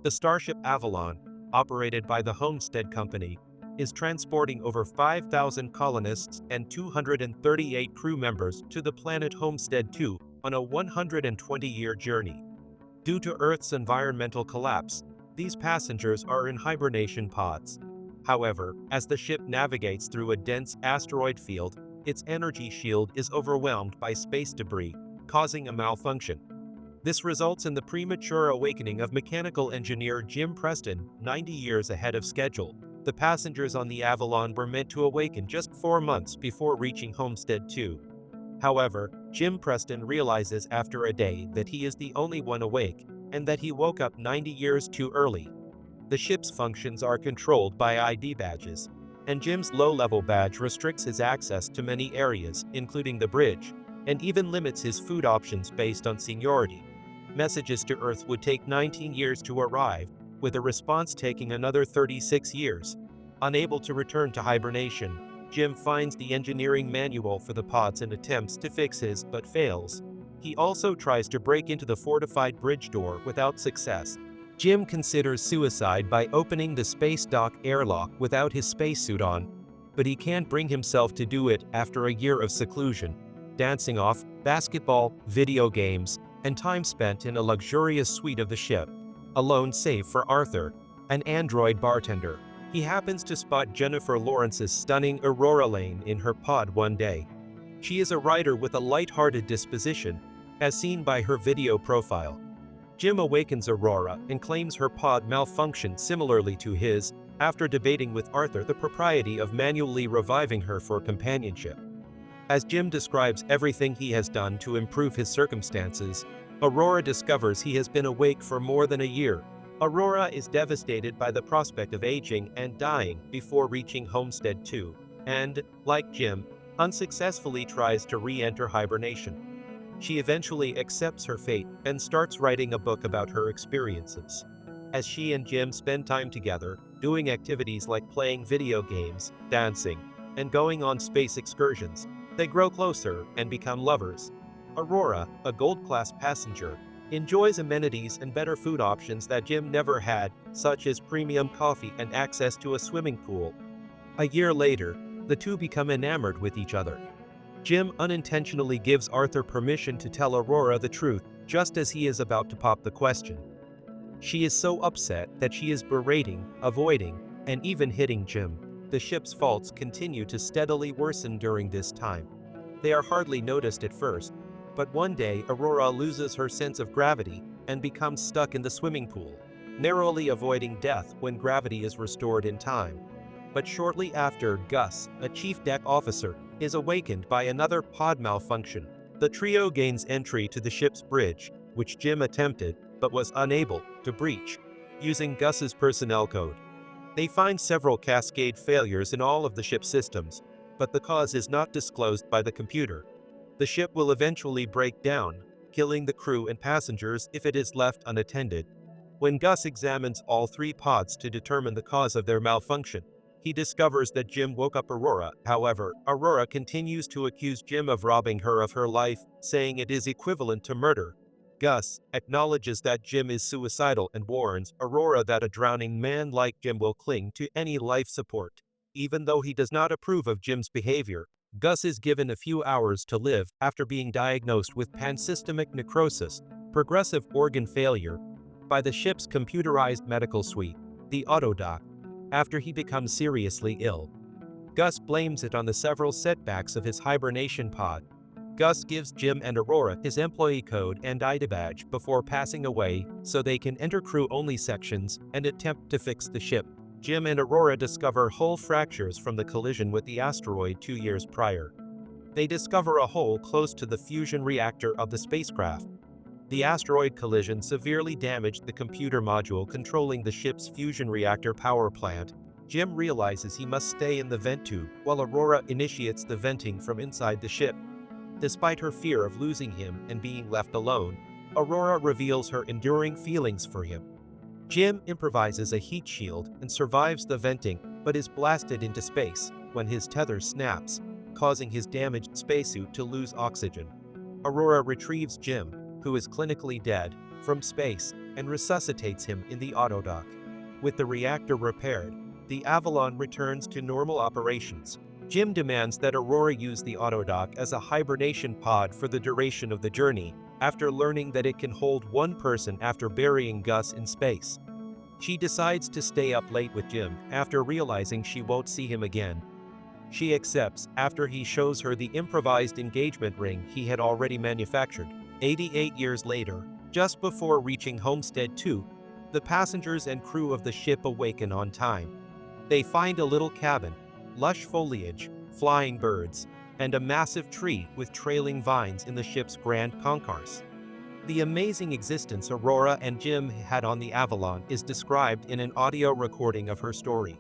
The starship Avalon, operated by the Homestead Company, is transporting over 5,000 colonists and 238 crew members to the planet Homestead 2 on a 120-year journey. Due to Earth's environmental collapse, these passengers are in hibernation pods. However, as the ship navigates through a dense asteroid field, its energy shield is overwhelmed by space debris, causing a malfunction. This results in the premature awakening of mechanical engineer Jim Preston, 90 years ahead of schedule. The passengers on the Avalon were meant to awaken just 4 months before reaching Homestead 2. However, Jim Preston realizes after a day that he is the only one awake, and that he woke up 90 years too early. The ship's functions are controlled by ID badges, and Jim's low-level badge restricts his access to many areas, including the bridge, and even limits his food options based on seniority. Messages to Earth would take 19 years to arrive, with a response taking another 36 years. Unable to return to hibernation, Jim finds the engineering manual for the pods and attempts to fix his, but fails. He also tries to break into the fortified bridge door without success. Jim considers suicide by opening the space dock airlock without his spacesuit on, but he can't bring himself to do it after a year of seclusion, dancing off, basketball, video games, and time spent in a luxurious suite of the ship, alone save for Arthur, an android bartender. He happens to spot Jennifer Lawrence's stunning Aurora Lane in her pod one day. She is a writer with a light-hearted disposition, as seen by her video profile. Jim awakens Aurora and claims her pod malfunctioned similarly to his, after debating with Arthur the propriety of manually reviving her for companionship. As Jim describes everything he has done to improve his circumstances, Aurora discovers he has been awake for more than a year. Aurora is devastated by the prospect of aging and dying before reaching Homestead 2, and, like Jim, unsuccessfully tries to re-enter hibernation. She eventually accepts her fate and starts writing a book about her experiences. As she and Jim spend time together, doing activities like playing video games, dancing, and going on space excursions, they grow closer and become lovers. Aurora, a gold-class passenger, enjoys amenities and better food options that Jim never had, such as premium coffee and access to a swimming pool. A year later, the two become enamored with each other. Jim unintentionally gives Arthur permission to tell Aurora the truth, just as he is about to pop the question. She is so upset that she is berating, avoiding, and even hitting Jim. The ship's faults continue to steadily worsen during this time. They are hardly noticed at first, but one day Aurora loses her sense of gravity and becomes stuck in the swimming pool, narrowly avoiding death when gravity is restored in time. But shortly after, Gus, a chief deck officer, is awakened by another pod malfunction. The trio gains entry to the ship's bridge, which Jim attempted, but was unable, to breach, using Gus's personnel code. They find several cascade failures in all of the ship's systems, but the cause is not disclosed by the computer. The ship will eventually break down, killing the crew and passengers if it is left unattended. When Gus examines all 3 pods to determine the cause of their malfunction, he discovers that Jim woke up Aurora. However, Aurora continues to accuse Jim of robbing her of her life, saying it is equivalent to murder. Gus acknowledges that Jim is suicidal and warns Aurora that a drowning man like Jim will cling to any life support. Even though he does not approve of Jim's behavior, Gus is given a few hours to live after being diagnosed with pansystemic necrosis, progressive organ failure, by the ship's computerized medical suite, the Autodoc, after he becomes seriously ill. Gus blames it on the several setbacks of his hibernation pod. Gus gives Jim and Aurora his employee code and ID badge before passing away so they can enter crew-only sections and attempt to fix the ship. Jim and Aurora discover hull fractures from the collision with the asteroid 2 years prior. They discover a hole close to the fusion reactor of the spacecraft. The asteroid collision severely damaged the computer module controlling the ship's fusion reactor power plant. Jim realizes he must stay in the vent tube while Aurora initiates the venting from inside the ship. Despite her fear of losing him and being left alone, Aurora reveals her enduring feelings for him. Jim improvises a heat shield and survives the venting, but is blasted into space when his tether snaps, causing his damaged spacesuit to lose oxygen. Aurora retrieves Jim, who is clinically dead, from space and resuscitates him in the autodock. With the reactor repaired, the Avalon returns to normal operations. Jim demands that Aurora use the autodock as a hibernation pod for the duration of the journey, after learning that it can hold one person after burying Gus in space. She decides to stay up late with Jim after realizing she won't see him again. She accepts after he shows her the improvised engagement ring he had already manufactured. 88 years later, just before reaching Homestead 2, the passengers and crew of the ship awaken on time. They find a little cabin, lush foliage, flying birds, and a massive tree with trailing vines in the ship's grand concourse. The amazing existence Aurora and Jim had on the Avalon is described in an audio recording of her story.